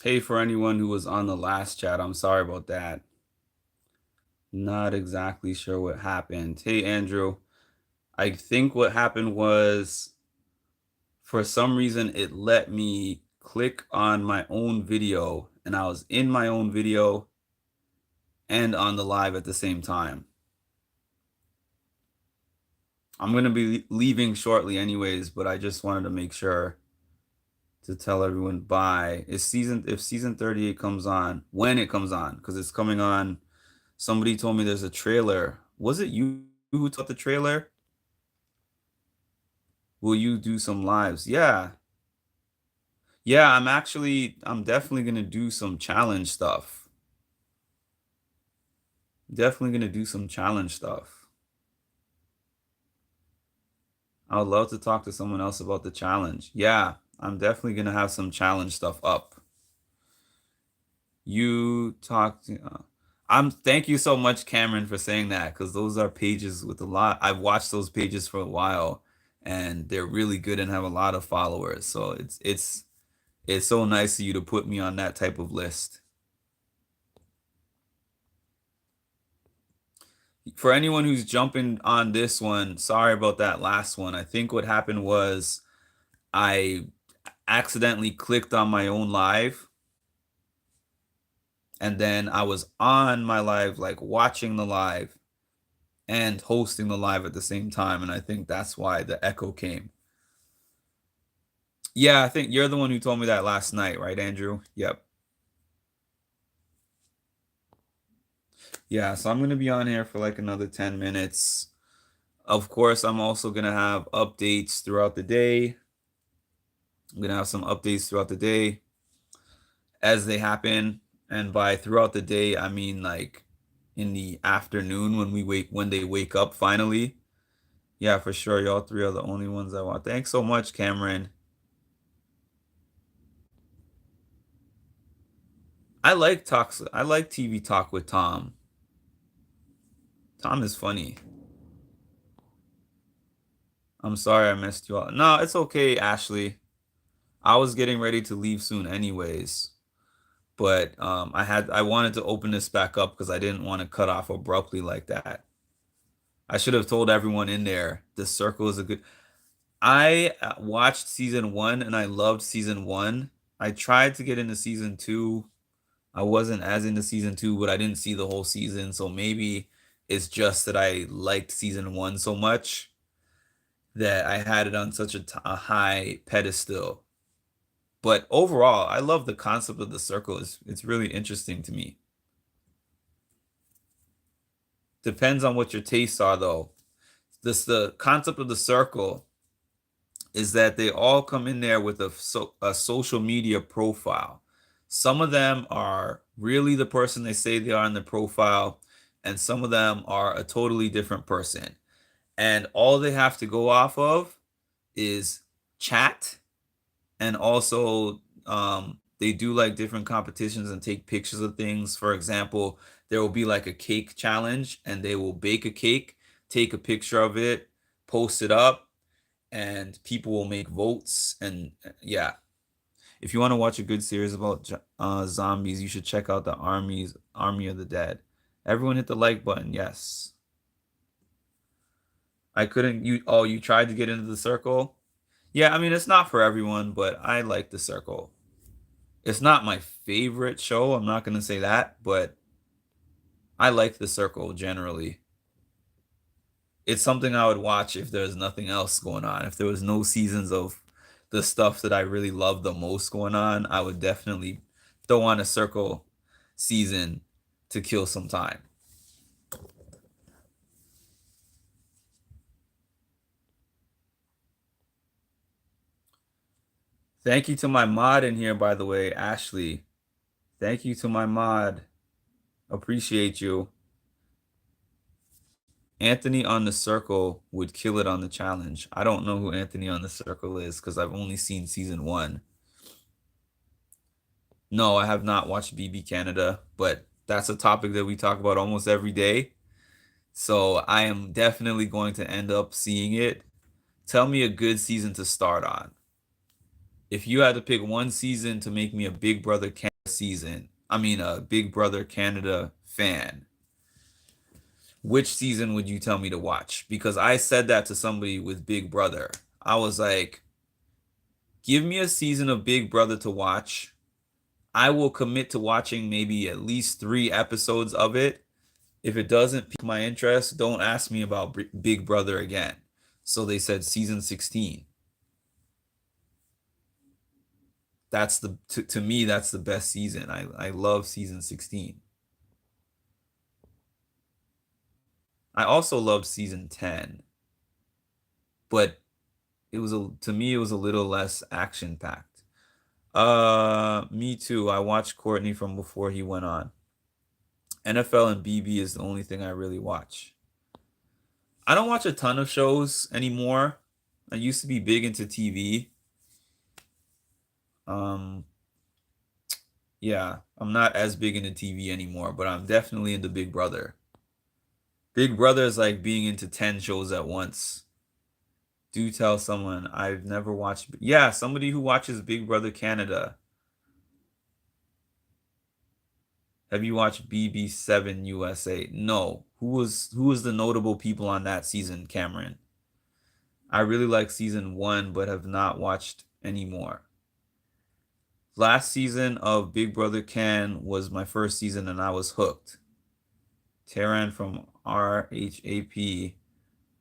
Hey, for anyone who was on the last chat, I'm sorry about that. Not exactly sure what happened. Hey, Andrew. I think what happened was for some reason it let me click on my own video and I was in my own video and on the live at the same time. I'm going to be leaving shortly anyways, but I just wanted to make sure to tell everyone bye. If season 38 comes on, when it comes on, because it's coming on. Somebody told me there's a trailer. Was it you who taught the trailer? Will you do some lives? Yeah. Yeah, I'm definitely gonna do some challenge stuff. Definitely gonna do some challenge stuff. I would love to talk to someone else about the challenge. Yeah, I'm definitely gonna have some challenge stuff up. You talked to, thank you so much, Cameron, for saying that, because those are pages with a lot. I've watched those pages for a while and they're really good and have a lot of followers. So it's so nice of you to put me on that type of list. For anyone who's jumping on this one, sorry about that last one. I think what happened was I accidentally clicked on my own live and then I was on my live, like watching the live and hosting the live at the same time. And I think that's why the echo came. Yeah, I think you're the one who told me that last night, right, Andrew? Yep. Yeah, so I'm gonna be on here for like another 10 minutes. Of course, I'm also gonna have updates throughout the day. I'm gonna have some updates throughout the day as they happen. And by throughout the day, I mean like in the afternoon when they wake up finally. Yeah, for sure. Y'all three are the only ones I want. Thanks so much, Cameron. I like TV talk with Tom. Tom is funny. I'm sorry I missed you all. No, it's okay, Ashley. I was getting ready to leave soon anyways. But I wanted to open this back up because I didn't want to cut off abruptly like that. I should have told everyone in there the circle is a good. I watched season one and I loved season one. I tried to get into season two. I wasn't as into season two, but I didn't see the whole season. So maybe it's just that I liked season one so much that I had it on such a high pedestal. But overall, I love the concept of the circle. It's really interesting to me. Depends on what your tastes are, though. The concept of the circle is that they all come in there with a social media profile. Some of them are really the person they say they are in the profile, and some of them are a totally different person. And all they have to go off of is chat, and also they do like different competitions and take pictures of things. For example, there will be like a cake challenge, and they will bake a cake, take a picture of it, post it up, and people will make votes. And yeah, if you want to watch a good series about zombies, you should check out the Army of the Dead. Everyone hit the like button. Yes. I couldn't you oh, you tried to get into the circle? Yeah, I mean it's not for everyone, but I like the circle. It's not my favorite show, I'm not going to say that, but I like the circle generally. It's something I would watch if there's nothing else going on. If there was no seasons of the stuff that I really love the most going on, I would definitely throw on a circle season to kill some time. Thank you to my mod in here, by the way, Ashley. Thank you to my mod. Appreciate you. Anthony on the Circle would kill it on the challenge. I don't know who Anthony on the Circle is because I've only seen season one. No, I have not watched BB Canada, but that's a topic that we talk about almost every day. So I am definitely going to end up seeing it. Tell me a good season to start on. If you had to pick one season to make me a Big Brother season, I mean a Big Brother Canada fan, which season would you tell me to watch? Because I said that to somebody with Big Brother. I was like, give me a season of Big Brother to watch. I will commit to watching maybe at least 3 episodes of it. If it doesn't pique my interest, don't ask me about Big Brother again. So they said season 16. That's to me, that's the best season. I love season 16. I also love season 10, but it was to me it was a little less action packed. Me too. I watched Courtney from before he went on. NFL and BB is the only thing I really watch. I don't watch a ton of shows anymore. I used to be big into TV. Um, yeah, I'm not as big into TV anymore, but I'm definitely into Big Brother. Big Brother is like being into 10 shows at once. Do tell someone. I've never watched. Yeah, somebody who watches Big Brother Canada. Have you watched BB7 USA? No. Who was the notable people on that season, Cameron? I really like season 1, but have not watched any more. Last season of Big Brother Can was my first season and I was hooked. Taran from RHAP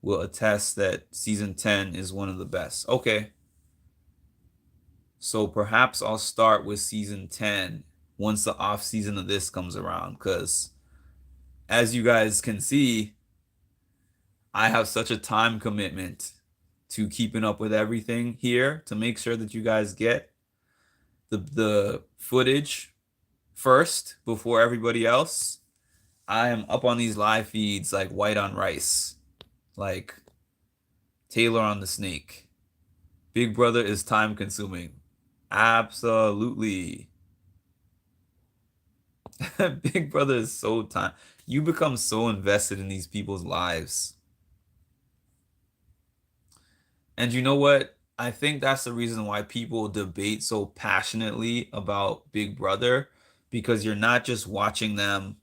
will attest that season 10 is one of the best. Okay. So perhaps I'll start with season 10 once the off season of this comes around, because as you guys can see, I have such a time commitment to keeping up with everything here to make sure that you guys get the footage first before everybody else. I am up on these live feeds like white on rice, like Taylor on the snake. Big Brother is time consuming. Absolutely. Big Brother is so time. You become so invested in these people's lives. And you know what? I think that's the reason why people debate so passionately about Big Brother, because you're not just watching them.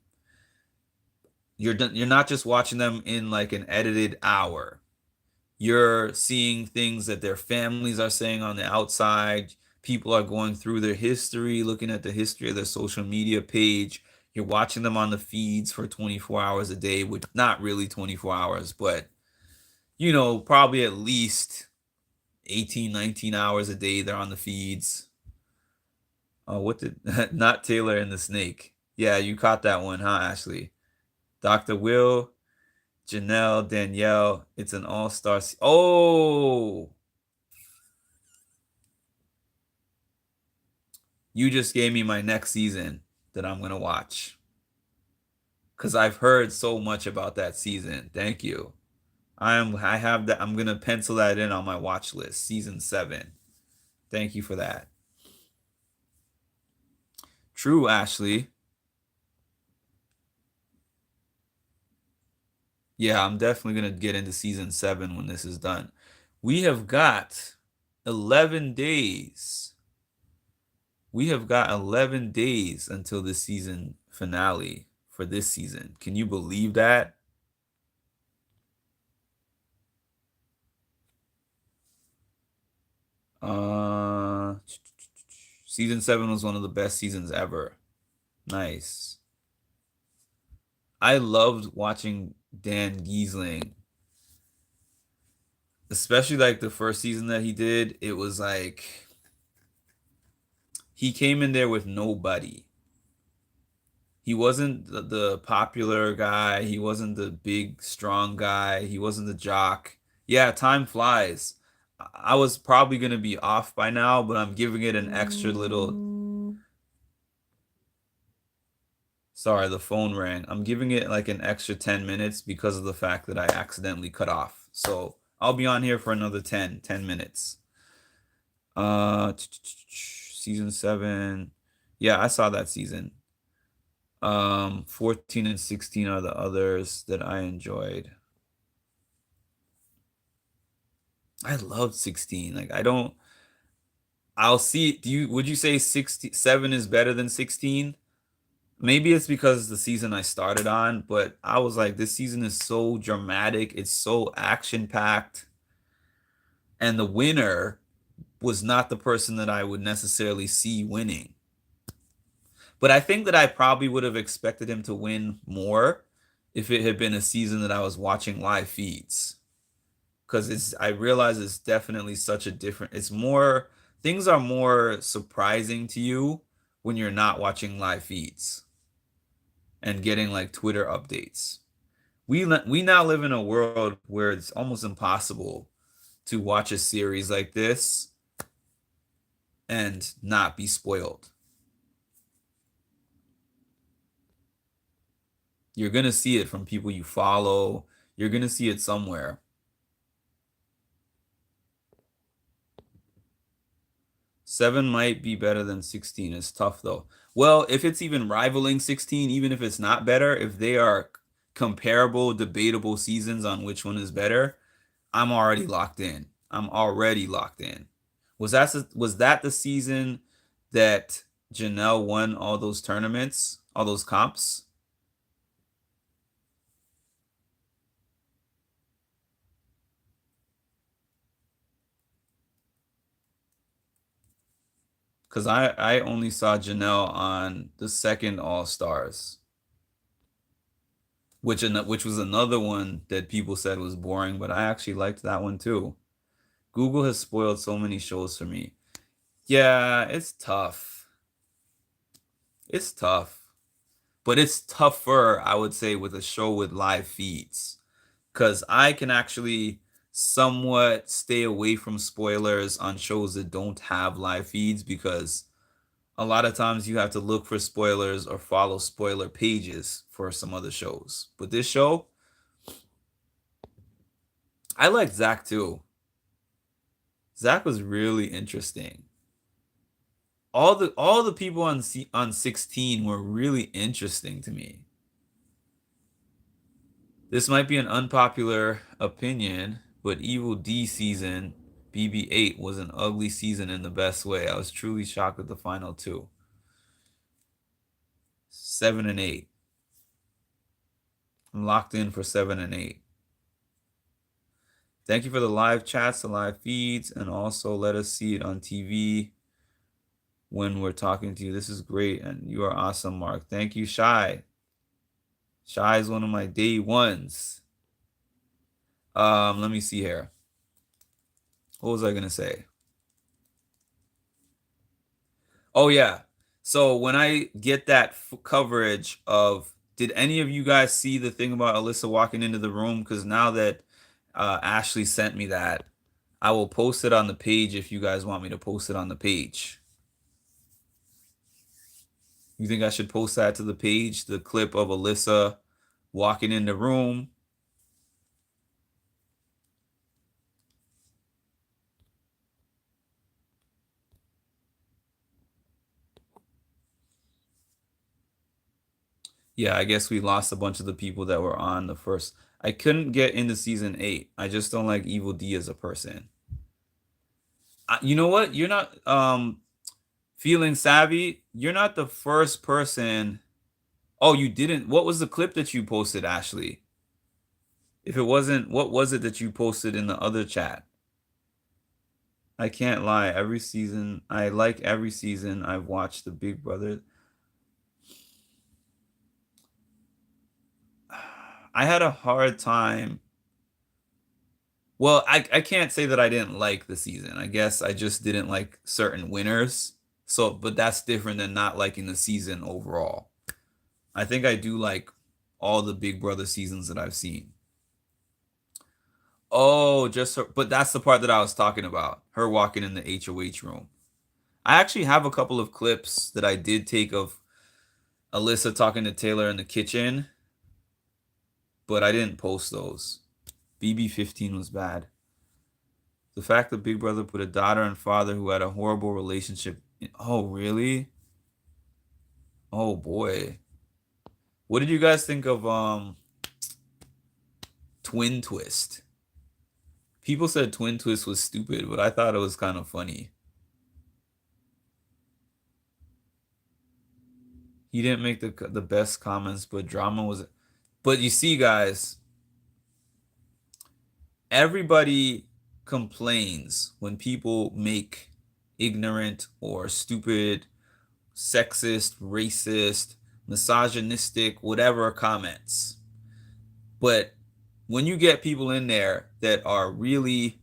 You're not just watching them in like an edited hour. You're seeing things that their families are saying on the outside. People are going through their history, looking at the history of their social media page. You're watching them on the feeds for 24 hours a day, which not really 24 hours, but probably at least 18, 19 hours a day they're on the feeds. Oh, what did not Taylor and the Snake? Yeah, you caught that one, huh, Ashley? Dr. Will, Janelle, Danielle, it's an all-star. Oh, you just gave me my next season that I'm going to watch, because I've heard so much about that season. Thank you. I have that. I'm going to pencil that in on my watch list. Season 7. Thank you for that. True, Ashley. Yeah, I'm definitely going to get into season 7 when this is done. We have got 11 days. We have got 11 days until the season finale for this season. Can you believe that? Season 7 was one of the best seasons ever. Nice. I loved watching Dan Giesling, especially like the first season that he did. It was like he came in there with nobody. He wasn't the popular guy. He wasn't the big, strong guy. He wasn't the jock. Yeah, time flies. I was probably going to be off by now, but I'm giving it an extra little. Sorry, the phone rang. I'm giving it like an extra 10 minutes because of the fact that I accidentally cut off. So I'll be on here for another 10 minutes. Season 7. Yeah, I saw that season. 14 and 16 are the others that I enjoyed. I loved 16. Like, I don't I'll see. Would you say 67 is better than 16? Maybe it's because the season I started on, but I was like, this season is so dramatic. It's so action packed. And the winner was not the person that I would necessarily see winning. But I think that I probably would have expected him to win more if it had been a season that I was watching live feeds. Because I realize it's definitely such a different, it's more, things are more surprising to you when you're not watching live feeds and getting like Twitter updates. We now live in a world where it's almost impossible to watch a series like this and not be spoiled. You're going to see it from people you follow. You're going to see it somewhere. Seven might be better than 16. It's tough though. Well, if it's even rivaling 16, even if it's not better, if they are comparable, debatable seasons on which one is better, I'm already locked in. I'm already locked in. Was that the season that Janelle won all those tournaments, all those comps? Because I only saw Janelle on the second All Stars, which was another one that people said was boring, but I actually liked that one too. Google has spoiled so many shows for me. Yeah, it's tough. It's tough. But it's tougher, I would say, with a show with live feeds. Because I can actually somewhat stay away from spoilers on shows that don't have live feeds because a lot of times you have to look for spoilers or follow spoiler pages for some other shows. But this show, I liked Zach too. Zach was really interesting. All the people on 16 were really interesting to me. This might be an unpopular opinion, but Evil D season BB8 was an ugly season in the best way. I was truly shocked at the final two. 7 and 8. I'm locked in for 7 and 8. Thank you for the live chats, the live feeds, and also let us see it on TV when we're talking to you. This is great, and you are awesome, Mark. Thank you, Shy. Shy is one of my day ones. Let me see here. What was I gonna say? Oh yeah. So when I get that coverage of, did any of you guys see the thing about Alyssa walking into the room? Because now that Ashley sent me that, I will post it on the page if you guys want me to post it on the page. You think I should post that to the page, the clip of Alyssa walking in the room? Yeah, I guess we lost a bunch of the people that were on the first. I couldn't get into season 8. I just don't like Evil D as a person. You know what? You're not feeling savvy. You're not the first person. Oh, you didn't. What was the clip that you posted, Ashley? If it wasn't, what was it that you posted in the other chat? I can't lie. Every season, I like every season I've watched the Big Brother. I had a hard time. Well, I can't say that I didn't like the season. I guess I just didn't like certain winners. So, but that's different than not liking the season overall. I think I do like all the Big Brother seasons that I've seen. Oh, just her, but that's the part that I was talking about. Her walking in the HOH room. I actually have a couple of clips that I did take of Alyssa talking to Taylor in the kitchen, but I didn't post those. BB15 was bad. The fact that Big Brother put a daughter and father who had a horrible relationship. Oh, really? Oh boy. What did you guys think of Twin Twist? People said Twin Twist was stupid, but I thought it was kind of funny. He didn't make the best comments, but drama was. But you see, guys, everybody complains when people make ignorant or stupid, sexist, racist, misogynistic, whatever comments. But when you get people in there that are really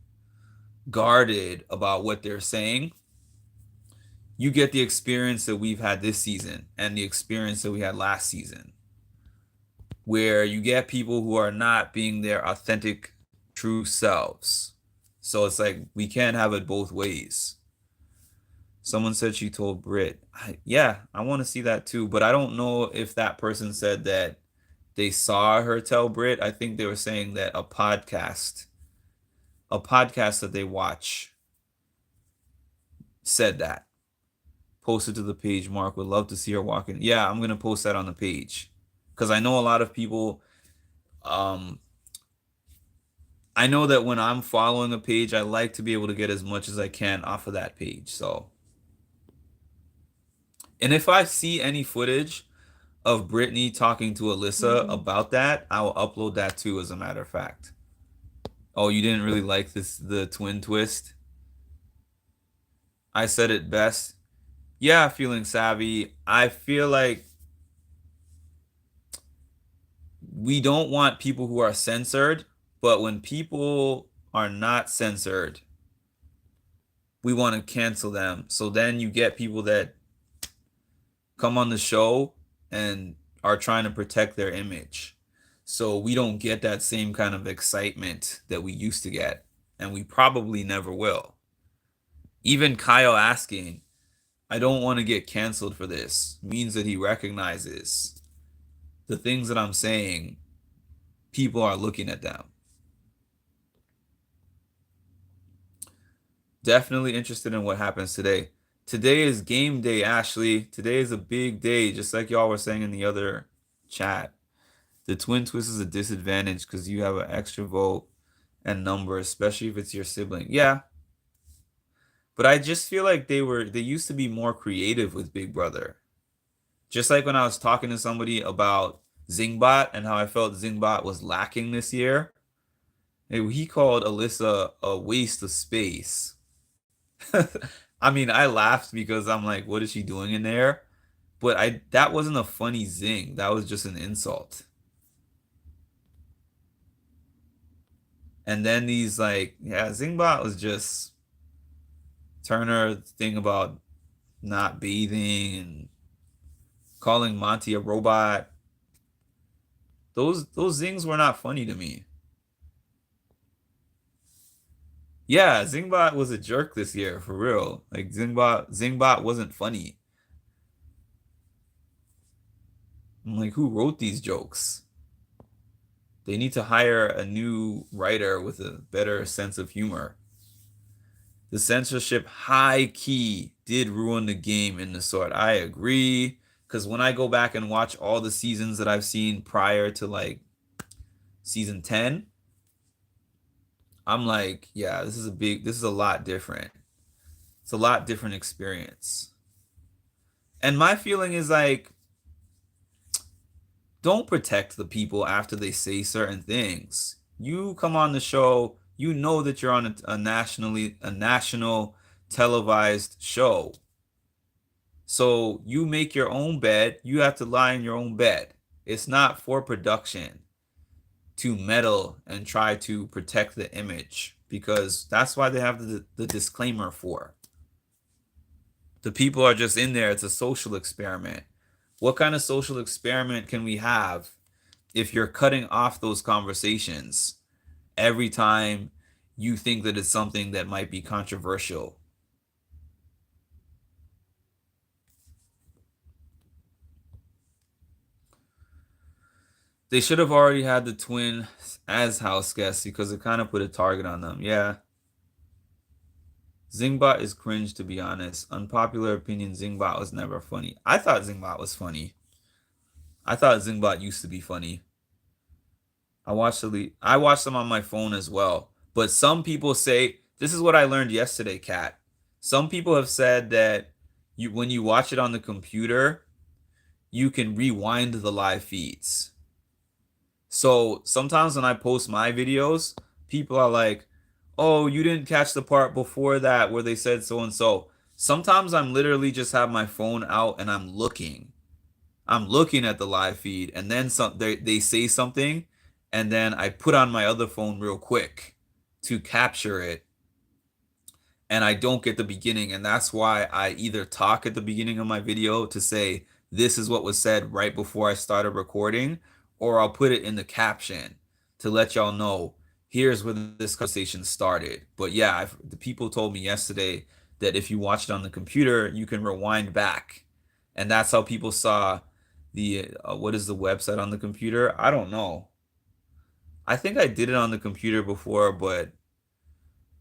guarded about what they're saying, you get the experience that we've had this season and the experience that we had last season, where you get people who are not being their authentic, true selves. So it's like we can't have it both ways. Someone said she told Brit. Yeah, I want to see that too, but I don't know if that person said that they saw her tell Brit. I think they were saying that a podcast that they watch said that. Posted to the page. Mark would love to see her walking. Yeah, I'm gonna post that on the page because I know a lot of people. I know that when I'm following a page, I like to be able to get as much as I can off of that page. So, and if I see any footage of Brittany talking to Alyssa about that, I will upload that too, as a matter of fact. Oh, you didn't really like the twin twist? I said it best. Yeah, feeling savvy. I feel like we don't want people who are censored, but when people are not censored, we want to cancel them. So then you get people that come on the show and are trying to protect their image. So we don't get that same kind of excitement that we used to get, and we probably never will. Even Kyle asking, I don't want to get canceled for this, means that he recognizes the things that I'm saying, people are looking at them. Definitely interested in what happens today. Today is game day, Ashley. Today is a big day, just like y'all were saying in the other chat. The twin twist is a disadvantage because you have an extra vote and number, especially if it's your sibling. Yeah. But I just feel like they used to be more creative with Big Brother. Just like when I was talking to somebody about Zingbot and how I felt Zingbot was lacking this year. He called Alyssa a waste of space. I mean, I laughed because I'm like, what is she doing in there? But that wasn't a funny zing. That was just an insult. And then these like, yeah, Zingbot was just Turner thing about not bathing and calling Monty a robot. Those zings were not funny to me. Yeah, Zingbot was a jerk this year, for real. Like Zingbot wasn't funny. I'm like, who wrote these jokes? They need to hire a new writer with a better sense of humor. The censorship high key did ruin the game in the sort. I agree. Because when I go back and watch all the seasons that I've seen prior to like season 10, I'm like, yeah, this is a lot different. It's a lot different experience. And my feeling is like, don't protect the people after they say certain things. You come on the show, you know that you're on a national televised show. So you make your own bed, you have to lie in your own bed. It's not for production to meddle and try to protect the image, because that's why they have the disclaimer for. The people are just in there. It's a social experiment. What kind of social experiment can we have if you're cutting off those conversations every time you think that it's something that might be controversial? They should have already had the twin as house guests because it kind of put a target on them. Yeah. Zingbot is cringe, to be honest. Unpopular opinion, Zingbot was never funny. I thought Zingbot was funny. I thought Zingbot used to be funny. I watched them on my phone as well. But some people say, this is what I learned yesterday, Kat. Some people have said that when you watch it on the computer, you can rewind the live feeds. So sometimes when I post my videos, people are like, "Oh, you didn't catch the part before that where they said so and so." Sometimes I'm literally just have my phone out and I'm looking. I'm looking at the live feed and then they say something and then I put on my other phone real quick to capture it and I don't get the beginning, and that's why I either talk at the beginning of my video to say this is what was said right before I started recording, or I'll put it in the caption to let y'all know here's where this conversation started. But yeah, the people told me yesterday that if you watch it on the computer, you can rewind back, and that's how people saw the what is the website on the computer? I don't know. I think I did it on the computer before, but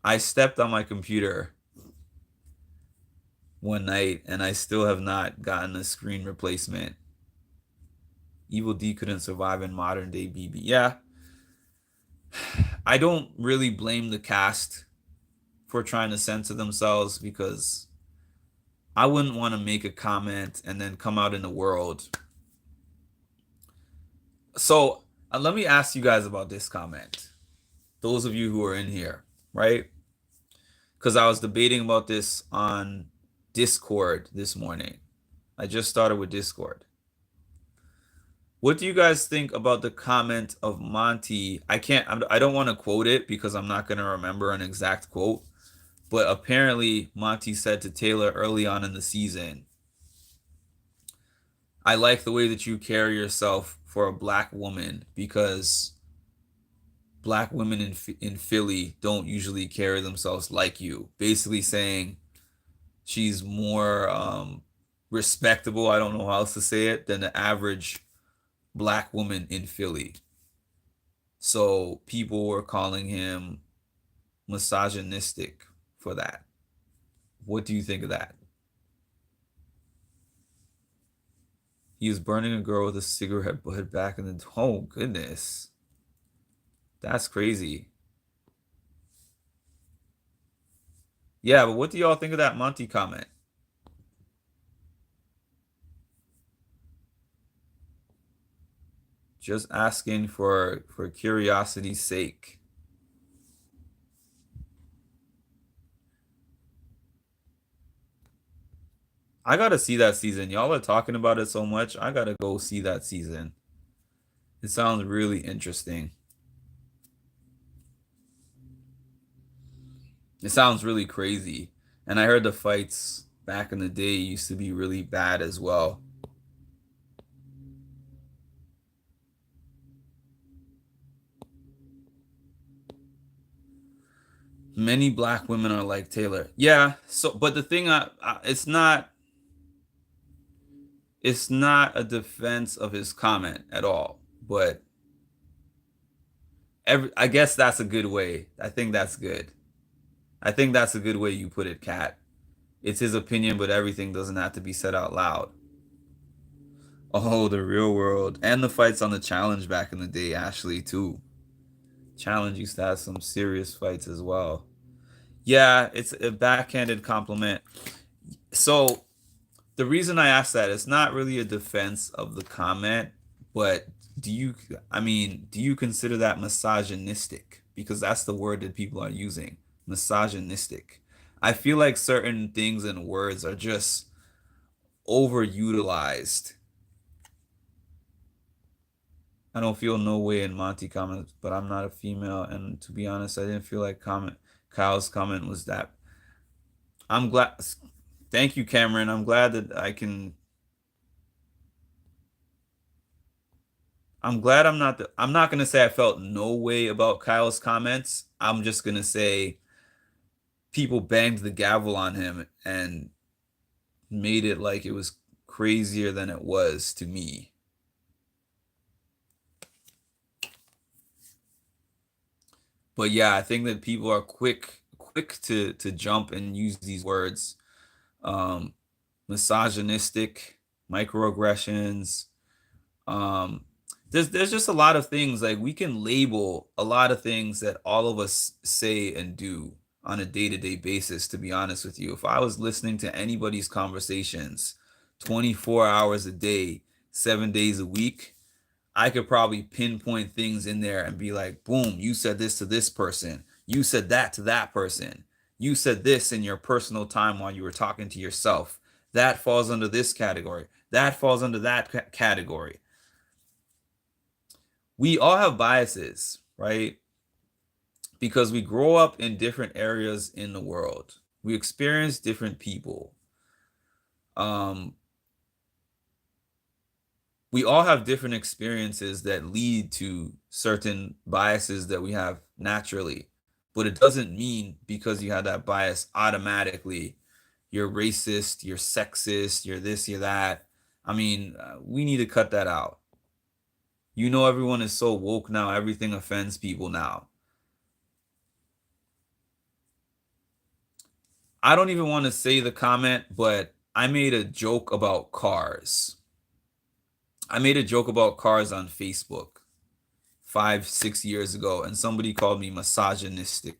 I stepped on my computer one night and I still have not gotten a screen replacement. Evil D couldn't survive in modern day BB. Yeah, I don't really blame the cast for trying to censor themselves because I wouldn't want to make a comment and then come out in the world. So let me ask you guys about this comment. Those of you who are in here, right? Because I was debating about this on Discord this morning. I just started with Discord. What do you guys think about the comment of Monty? I don't want to quote it because I'm not going to remember an exact quote, but apparently Monty said to Taylor early on in the season, "I like the way that you carry yourself for a black woman because black women in Philly don't usually carry themselves like you." Basically saying she's more respectable, I don't know how else to say it, than the average black woman in Philly. So people were calling him misogynistic for that. What do you think of that? He was burning a girl with a cigarette butt back in the... Oh, goodness. That's crazy. Yeah, but what do y'all think of that Monty comment? Just asking for curiosity's sake. I gotta see that season. Y'all are talking about it so much. I gotta go see that season. It sounds really interesting. It sounds really crazy. And I heard the fights back in the day used to be really bad as well. Many black women are like Taylor. Yeah, so but the thing it's not a defense of his comment at all, but I guess that's a good way. I think that's good. I think that's a good way you put it, Kat. It's his opinion, but everything doesn't have to be said out loud. Oh, the real world. And the fights on the challenge back in the day, Ashley, too. Challenge used to have some serious fights as well. Yeah, it's a backhanded compliment. So the reason I asked that, it's not really a defense of the comment, but do you consider that misogynistic? Because that's the word that people are using, misogynistic. I feel like certain things and words are just overutilized. I don't feel no way in Monty comments, but I'm not a female, and to be honest, I didn't feel like Kyle's comment was that. I'm glad. Thank you, Cameron. I'm glad that I can. I'm glad I'm not gonna say I felt no way about Kyle's comments. I'm just gonna say people banged the gavel on him and made it like it was crazier than it was to me. But yeah, I think that people are quick to jump and use these words. Misogynistic, microaggressions. There's just a lot of things, like we can label a lot of things that all of us say and do on a day-to-day basis, to be honest with you. If I was listening to anybody's conversations 24 hours a day, 7 days a week, I could probably pinpoint things in there and be like, boom, you said this to this person. You said that to that person. You said this in your personal time while you were talking to yourself. That falls under this category. That falls under that category. We all have biases, right? Because we grow up in different areas in the world. We experience different people. We all have different experiences that lead to certain biases that we have naturally. But it doesn't mean because you have that bias automatically you're racist, you're sexist, you're this, you're that. I mean, we need to cut that out. You know, everyone is so woke now, everything offends people now. I don't even want to say the comment, but I made a joke about cars. I made a joke about cars on Facebook 5-6 years ago, and somebody called me misogynistic.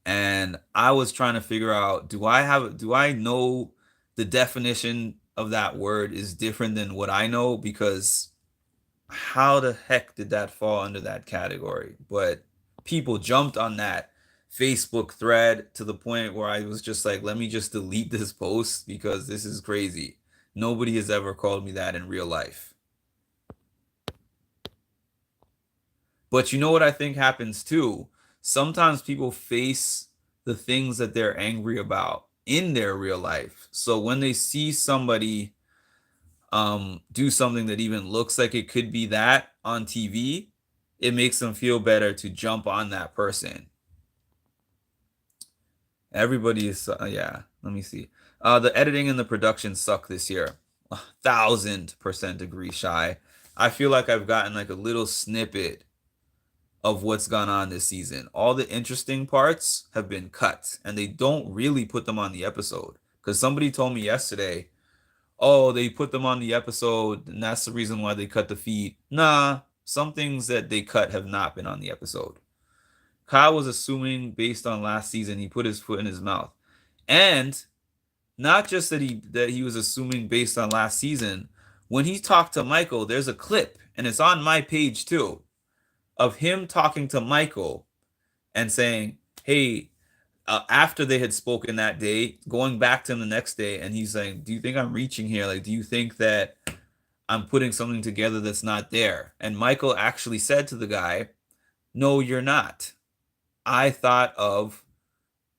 And I was trying to figure out, do I know the definition of that word is different than what I know? Because how the heck did that fall under that category? But people jumped on that Facebook thread to the point where I was just like, let me just delete this post because this is crazy. Nobody has ever called me that in real life. But you know what I think happens too? Sometimes people face the things that they're angry about in their real life. So when they see somebody do something that even looks like it could be that on TV, it makes them feel better to jump on that person. Everybody is, yeah, let me see. The editing and the production suck this year. 1,000% agree, Shy. I feel like I've gotten like a little snippet of what's gone on this season. All the interesting parts have been cut, and they don't really put them on the episode. Because somebody told me yesterday, oh, they put them on the episode, and that's the reason why they cut the feed. Nah, some things that they cut have not been on the episode. Kyle was assuming based on last season, he put his foot in his mouth. And not just that he was assuming based on last season, when he talked to Michael, there's a clip, and it's on my page too, of him talking to Michael and saying, hey, after they had spoken that day, going back to him the next day, and he's saying, do you think I'm reaching here? Like, do you think that I'm putting something together that's not there? And Michael actually said to the guy, no, you're not. I thought of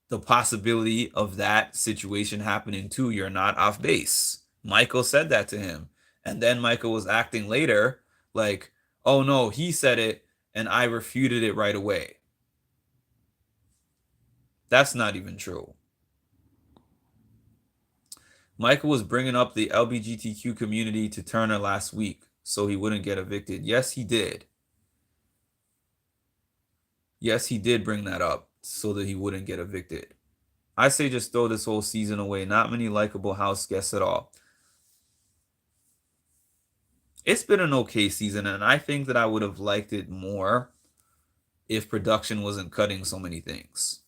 the possibility of that situation happening too. You're not off base. Michael said that to him. And then Michael was acting later like, oh no, he said it and I refuted it right away. That's not even true. Michael was bringing up the LGBTQ community to Turner last week so he wouldn't get evicted. Yes, he did. Yes, he did bring that up so that he wouldn't get evicted. I say just throw this whole season away. Not many likable house guests at all. It's been an okay season, and I think that I would have liked it more if production wasn't cutting so many things.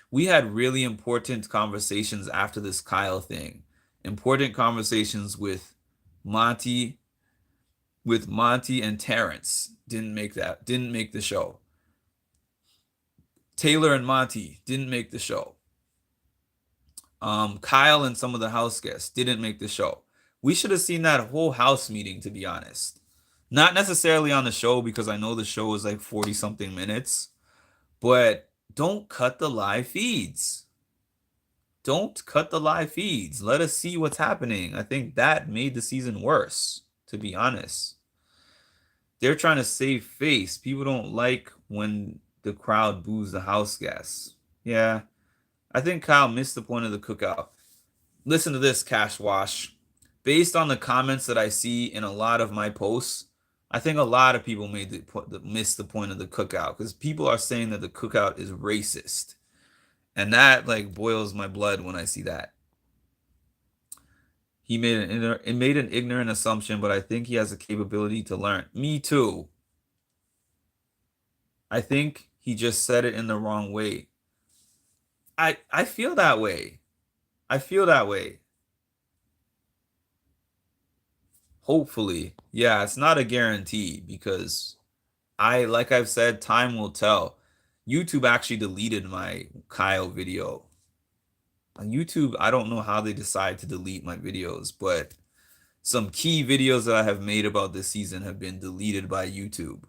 We had really important conversations after this Kyle thing. Important conversations with Monty and Terrence. Didn't make the show. Taylor and Monty didn't make the show. Kyle and some of the house guests didn't make the show. We should have seen that whole house meeting, to be honest. Not necessarily on the show, because I know the show is like 40 something minutes, but don't cut the live feeds. Don't cut the live feeds. Let us see what's happening. I think that made the season worse, to be honest. They're trying to save face. People don't like when the crowd boos the house guests. Yeah, I think Kyle missed the point of the cookout. Listen to this, Cash Wash. Based on the comments that I see in a lot of my posts, I think a lot of people missed the point of the cookout, because people are saying that the cookout is racist. And that like boils my blood when I see that. He made an ignorant assumption, but I think he has the capability to learn. Me too. I think he just said it in the wrong way. I feel that way. I feel that way. Hopefully. Yeah, it's not a guarantee because like I've said, time will tell. YouTube actually deleted my Kyle video. On YouTube, I don't know how they decide to delete my videos, but some key videos that I have made about this season have been deleted by YouTube.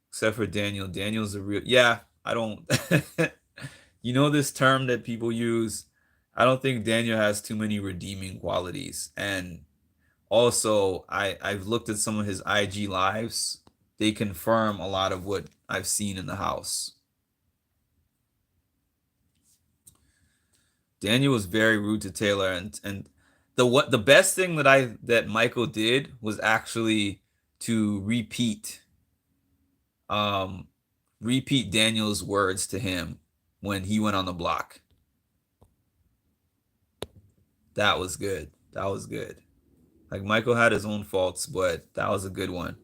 Except for Daniel. Daniel's a real, yeah, I don't you know this term that people use. I don't think Daniel has too many redeeming qualities. And also, I've looked at some of his IG lives. They confirm a lot of what I've seen in the house. Daniel was very rude to Taylor, and the best thing that Michael did was actually to um repeat Daniel's words to him when he went on the block. That was good. That was good. Like Michael had his own faults, but that was a good one.